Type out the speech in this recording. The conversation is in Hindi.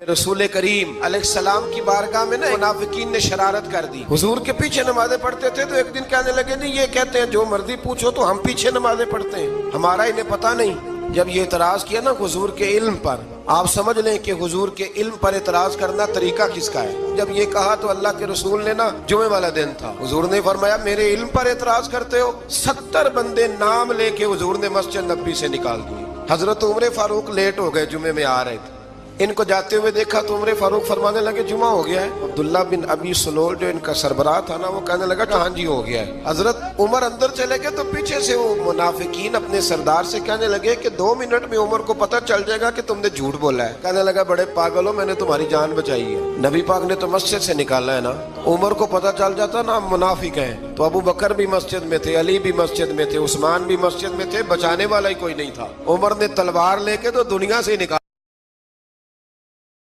रसूल करीम अलैहिस्सलाम की बारगाह में ना मुनाफिकीन ने शरारत कर दी। हुजूर के पीछे नमाजें पढ़ते थे तो एक दिन कहने लगे, नहीं ये कहते हैं जो मर्जी पूछो तो हम पीछे नमाजें पढ़ते हैं, हमारा इन्हें पता नहीं। जब ये इतराज किया ना हुजूर के इल्म पर, आप समझ लें कि हुजूर के इल्म पर इतराज करना तरीका किसका है। जब ये कहा तो अल्लाह के रसूल ने ना, जुमे वाला दिन था, हुजूर ने फरमाया मेरे इल्म पर इतराज करते हो। 70 बंदे नाम लेके हुजूर ने मस्जिद नबी से निकाल दिए। हजरत उमर फारूक लेट हो गए, जुमे में आ रहे थे, इनको जाते हुए देखा तो उमर फारूक फरमाने लगे जुमा हो गया है। अब्दुल्ला बिन अबी सलोल जो इनका सरबराह था ना, वो कहने लगा हाँ जी हो गया है। हजरत उमर अंदर चले गए तो पीछे से वो मुनाफिकीन अपने सरदार से कहने लगे कि 2 मिनट में उमर को पता चल जाएगा कि तुमने झूठ बोला है। कहने लगा बड़े पागल हो, मैंने तुम्हारी जान बचाई है, नबी पाक ने तो मस्जिद से निकाला है ना। उमर को पता चल जाता ना हम मुनाफिक हैं, तो अबू बकर भी मस्जिद में थे, अली भी मस्जिद में थे, उस्मान भी मस्जिद में थे, बचाने वाला ही कोई नहीं था। उमर ने तलवार लेके तो दुनिया से निकाला।